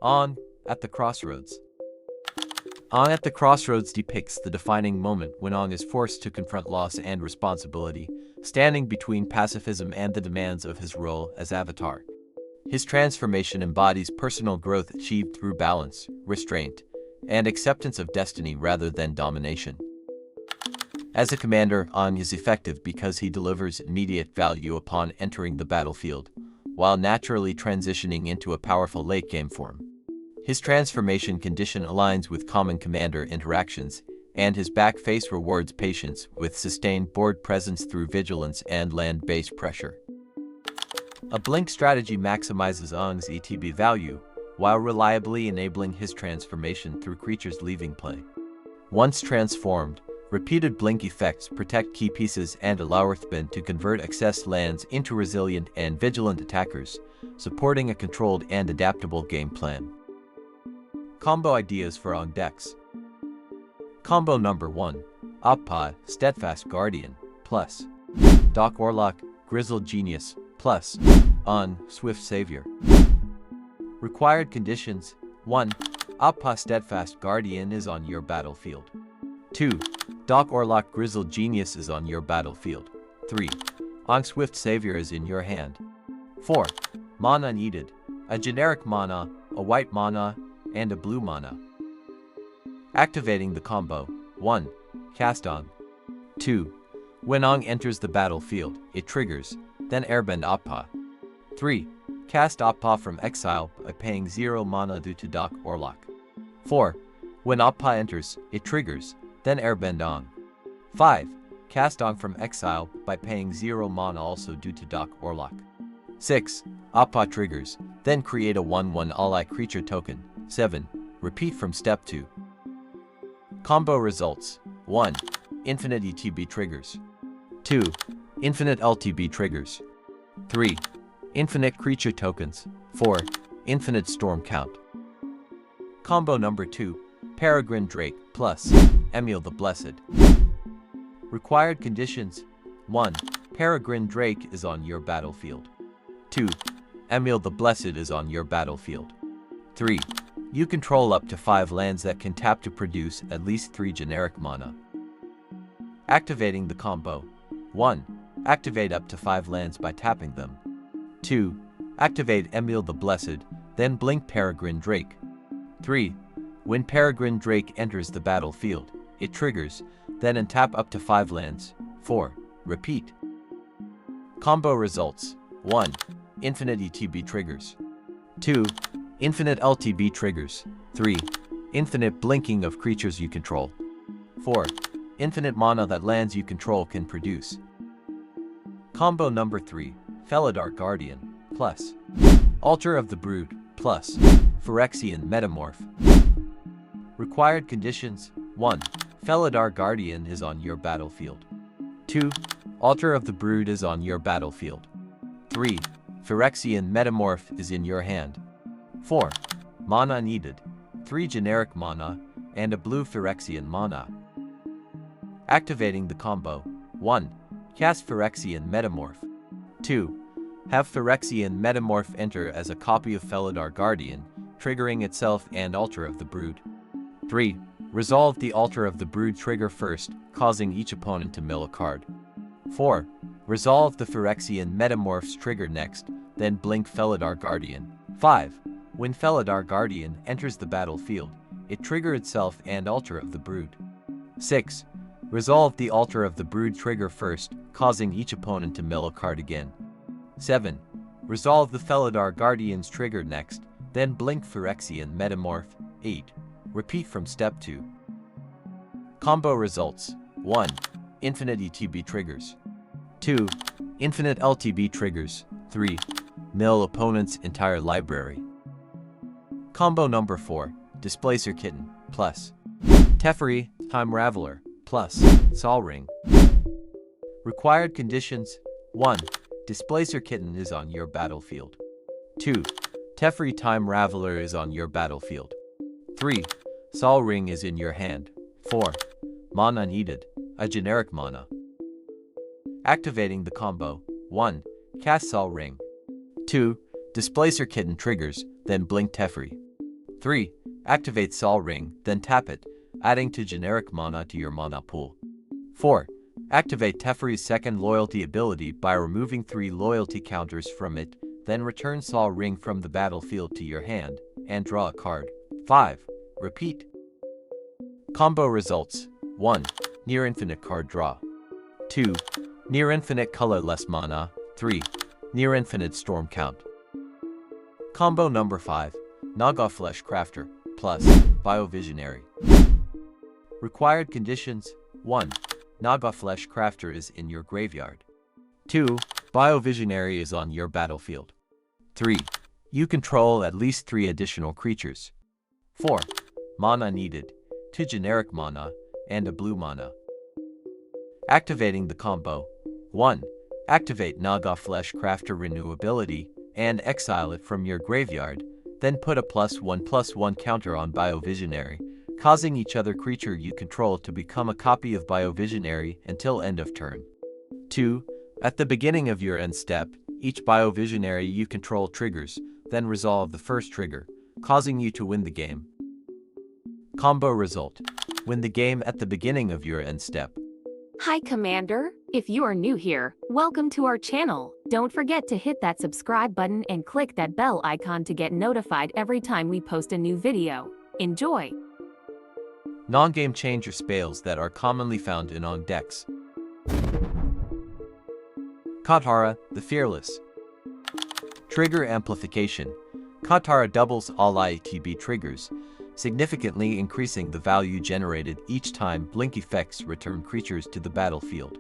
Aang at the Crossroads. Aang at the Crossroads depicts the defining moment when Aang is forced to confront loss and responsibility, standing between pacifism and the demands of his role as Avatar. His transformation embodies personal growth achieved through balance, restraint, and acceptance of destiny rather than domination. As a commander, Aang is effective because he delivers immediate value upon entering the battlefield, while naturally transitioning into a powerful late-game form. His transformation condition aligns with common commander interactions, and his back face rewards patience with sustained board presence through vigilance and land-based pressure. A blink strategy maximizes Aang's ETB value, while reliably enabling his transformation through creatures leaving play. Once transformed, repeated blink effects protect key pieces and allow Earthbend to convert excess lands into resilient and vigilant attackers, supporting a controlled and adaptable game plan. Combo ideas for Aang decks. Combo number 1. Appa, Steadfast Guardian, plus Doc Aurlock, Grizzled Genius, plus Aang, Swift Savior. Required conditions: 1. Appa Steadfast Guardian is on your battlefield. 2. Doc Aurlock Grizzled Genius is on your battlefield. 3. Aang Swift Savior is in your hand. 4. Mana needed: a generic mana, a white mana, and a blue mana. Activating the combo: 1. Cast Aang. 2. When Aang enters the battlefield, it triggers, then Airbend Appa. 3. Cast Appa from exile by paying 0 mana due to Doc Aurlock. 4. When Appa enters, it triggers, then Airbend Aang. 5. Cast Aang from exile by paying 0 mana also due to Doc Aurlock. 6. Appa triggers, then create a 1/1 ally creature token. 7. Repeat from step 2. Combo results: 1. Infinite ETB triggers. 2. Infinite LTB triggers. 3. Infinite creature tokens. 4. Infinite storm count. Combo number 2. Peregrine Drake plus Emiel the Blessed. Required conditions: 1. Peregrine Drake is on your battlefield. 2. Emiel the Blessed is on your battlefield. 3. You control up to 5 lands that can tap to produce at least 3 generic mana. Activating the combo: 1. Activate up to 5 lands by tapping them. 2. Activate Emiel the Blessed, then blink Peregrine Drake. 3. When Peregrine Drake enters the battlefield, it triggers, then untap up to 5 lands. 4. Repeat. Combo results: 1. Infinite ETB triggers. 2. Infinite LTB triggers. 3. Infinite blinking of creatures you control. 4. Infinite mana that lands you control can produce. Combo number 3. Felidar Guardian, plus Altar of the Brood, plus Phyrexian Metamorph. Required conditions: 1. Felidar Guardian is on your battlefield. 2. Altar of the Brood is on your battlefield. 3. Phyrexian Metamorph is in your hand. 4. Mana needed: 3 generic mana and a blue Phyrexian mana. Activating the combo: 1. Cast Phyrexian Metamorph. 2. Have Phyrexian Metamorph enter as a copy of Felidar Guardian, triggering itself and Altar of the Brood. 3. Resolve the Altar of the Brood trigger first, causing each opponent to mill a card. 4. Resolve the Phyrexian Metamorph's trigger next, then blink Felidar Guardian. 5. When Felidar Guardian enters the battlefield, it trigger itself and Altar of the Brood. 6. Resolve the Altar of the Brood trigger first, causing each opponent to mill a card again. 7. Resolve the Felidar Guardian's trigger next, then blink Phyrexian Metamorph. 8. Repeat from step 2. Combo results: 1. Infinite ETB triggers. 2. Infinite LTB triggers. 3. Mill opponent's entire library. Combo number 4. Displacer Kitten, plus Teferi, Time Raveler, plus Sol Ring. Required conditions: 1. Displacer Kitten is on your battlefield. 2. Teferi Time Raveler is on your battlefield. 3. Sol Ring is in your hand. 4. Mana needed: a generic mana. Activating the combo: 1. Cast Sol Ring. 2. Displacer Kitten triggers, then blink Teferi. 3. Activate Sol Ring, then tap it, adding 2 generic mana to your mana pool. 4. Activate Teferi's second loyalty ability by removing 3 loyalty counters from it, then return Sol Ring from the battlefield to your hand, and draw a card. 5. Repeat. Combo results: 1. Near infinite card draw. 2. Near infinite colorless mana. 3. Near infinite storm count. Combo number 5. Naga Fleshcrafter plus Biovisionary. Required conditions: 1. Naga Fleshcrafter is in your graveyard. 2. Biovisionary is on your battlefield. 3. You control at least 3 additional creatures. 4. Mana needed: 2 generic mana and a blue mana. Activating the combo: 1. Activate Naga Fleshcrafter Renew ability and exile it from your graveyard, then put a +1/+1 counter on Biovisionary, causing each other creature you control to become a copy of Biovisionary until end of turn. 2. At the beginning of your end step, each Biovisionary you control triggers, then resolve the first trigger, causing you to win the game. Combo result: win the game at the beginning of your end step. Hi Commander, if you are new here, welcome to our channel. Don't forget to hit that subscribe button and click that bell icon to get notified every time we post a new video. Enjoy! Non-game changer spells that are commonly found in Aang decks. Katara, the Fearless. Trigger Amplification. Katara doubles all ETB triggers, significantly increasing the value generated each time blink effects return creatures to the battlefield.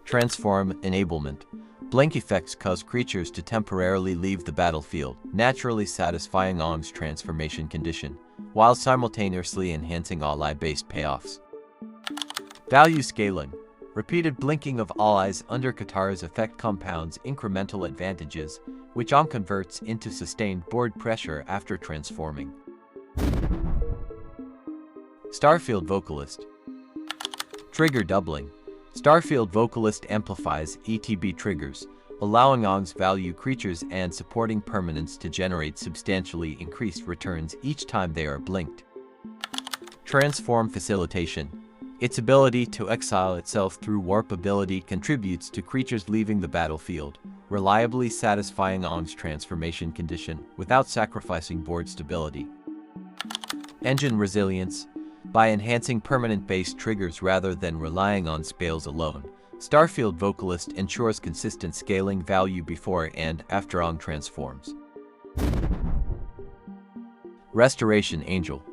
Transform Enablement. Blink effects cause creatures to temporarily leave the battlefield, naturally satisfying Aang's transformation condition, while simultaneously enhancing ally-based payoffs. Value Scaling. Repeated blinking of allies under Katara's effect compounds incremental advantages, which Aang converts into sustained board pressure after transforming. Starfield Vocalist. Trigger Doubling. Starfield Vocalist amplifies ETB triggers, allowing Aang's value creatures and supporting permanents to generate substantially increased returns each time they are blinked. Transform Facilitation. Its ability to exile itself through warp ability contributes to creatures leaving the battlefield, reliably satisfying Aang's transformation condition without sacrificing board stability. Engine Resilience. By enhancing permanent-based triggers rather than relying on spells alone, Starfield Vocalist ensures consistent scaling value before and after Aang transforms. Restoration Angel.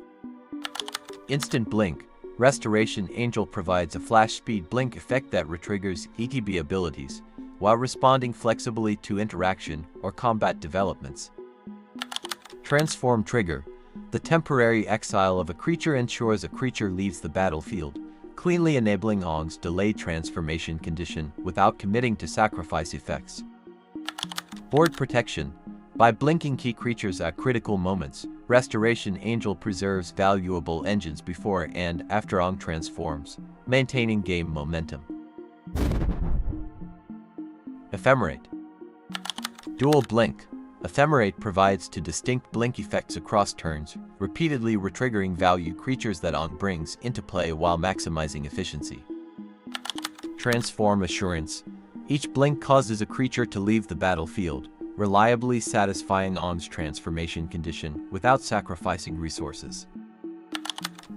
Instant Blink. Restoration Angel provides a flash speed blink effect that retriggers ETB abilities, while responding flexibly to interaction or combat developments. Transform Trigger. The temporary exile of a creature ensures a creature leaves the battlefield, cleanly enabling Aang's delayed transformation condition without committing to sacrifice effects. Board Protection. By blinking key creatures at critical moments, Restoration Angel preserves valuable engines before and after Aang transforms, maintaining game momentum. Ephemerate. Dual Blink. Ephemerate provides 2 distinct blink effects across turns, repeatedly retriggering value creatures that Aang brings into play while maximizing efficiency. Transform Assurance. Each blink causes a creature to leave the battlefield, reliably satisfying Aang's transformation condition without sacrificing resources.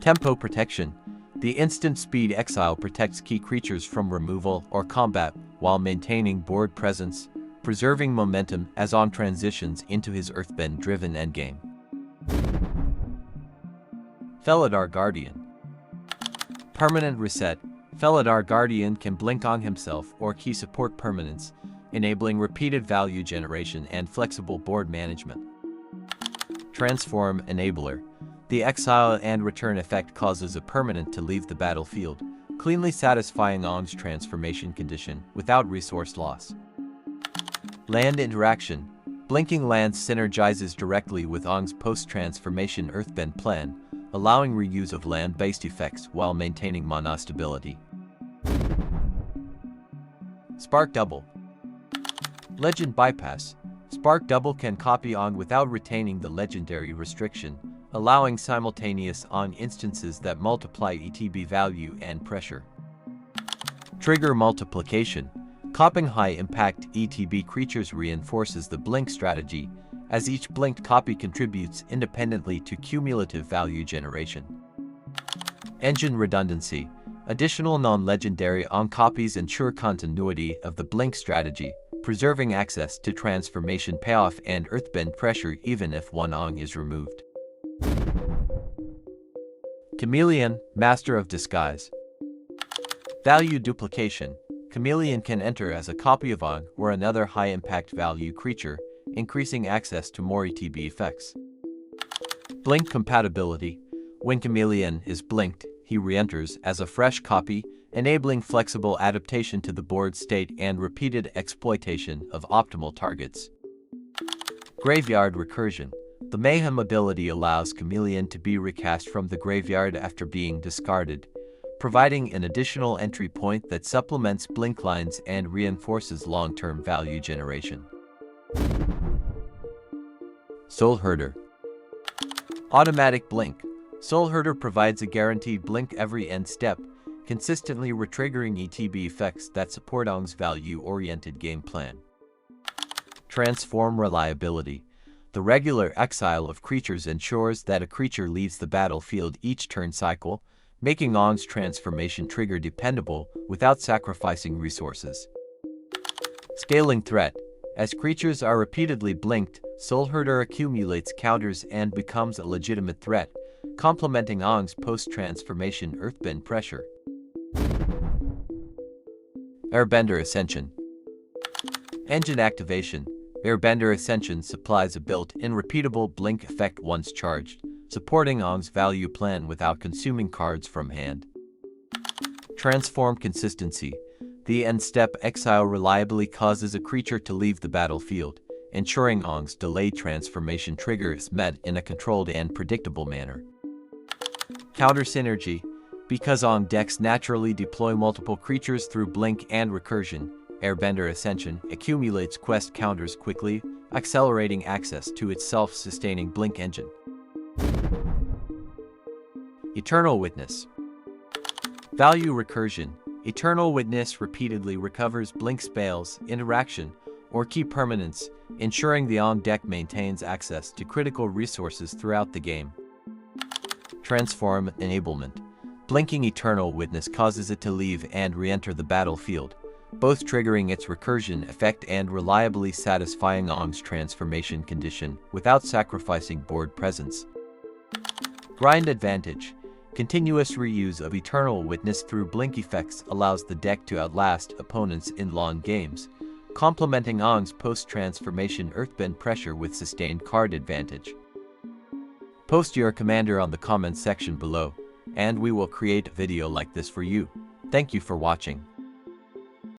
Tempo Protection. The instant speed exile protects key creatures from removal or combat while maintaining board presence, preserving momentum as Aang transitions into his Earthbend-driven endgame. Felidar Guardian. Permanent Reset. Felidar Guardian can blink Aang himself or key support permanents, enabling repeated value generation and flexible board management. Transform Enabler. The exile and return effect causes a permanent to leave the battlefield, cleanly satisfying Aang's transformation condition without resource loss. Land Interaction. Blinking lands synergizes directly with Aang's post-transformation Earthbend plan, allowing reuse of land-based effects while maintaining mana stability. Spark Double. Legend Bypass. Spark Double can copy Aang without retaining the legendary restriction, allowing simultaneous Aang instances that multiply ETB value and pressure. Trigger Multiplication. Copying high-impact ETB creatures reinforces the blink strategy, as each blinked copy contributes independently to cumulative value generation. Engine Redundancy. Additional non-legendary Aang copies ensure continuity of the blink strategy, preserving access to transformation payoff and Earthbend pressure even if one Aang is removed. Chameleon, Master of Disguise. Value Duplication. Chameleon can enter as a copy of Aang or another high-impact value creature, increasing access to more ETB effects. Blink Compatibility. When Chameleon is blinked, he re-enters as a fresh copy, enabling flexible adaptation to the board state and repeated exploitation of optimal targets. Graveyard Recursion. The Mayhem ability allows Chameleon to be recast from the graveyard after being discarded, providing an additional entry point that supplements blink lines and reinforces long-term value generation. Soulherder. Automatic Blink. Soulherder provides a guaranteed blink every end step, consistently retriggering ETB effects that support Aang's value-oriented game plan. Transform Reliability. The regular exile of creatures ensures that a creature leaves the battlefield each turn cycle, making Aang's transformation trigger dependable without sacrificing resources. Scaling Threat. As creatures are repeatedly blinked, Soulherder accumulates counters and becomes a legitimate threat, complementing Aang's post-transformation Earthbend pressure. Airbender Ascension. Engine Activation. Airbender Ascension supplies a built-in repeatable blink effect once charged, supporting Aang's value plan without consuming cards from hand. Transform Consistency. The end-step exile reliably causes a creature to leave the battlefield, ensuring Aang's delayed transformation trigger is met in a controlled and predictable manner. Counter Synergy. Because Aang decks naturally deploy multiple creatures through blink and recursion, Airbender Ascension accumulates quest counters quickly, accelerating access to its self-sustaining blink engine. Eternal Witness. Value Recursion. Eternal Witness repeatedly recovers blink spells, interaction, or key permanents, ensuring the Aang deck maintains access to critical resources throughout the game. Transform Enablement. Blinking Eternal Witness causes it to leave and re-enter the battlefield, both triggering its recursion effect and reliably satisfying Aang's transformation condition without sacrificing board presence. Grind Advantage. Continuous reuse of Eternal Witness through blink effects allows the deck to outlast opponents in long games, complementing Aang's post-transformation Earthbend pressure with sustained card advantage. Post your commander on the comments section below, and we will create a video like this for you. Thank you for watching.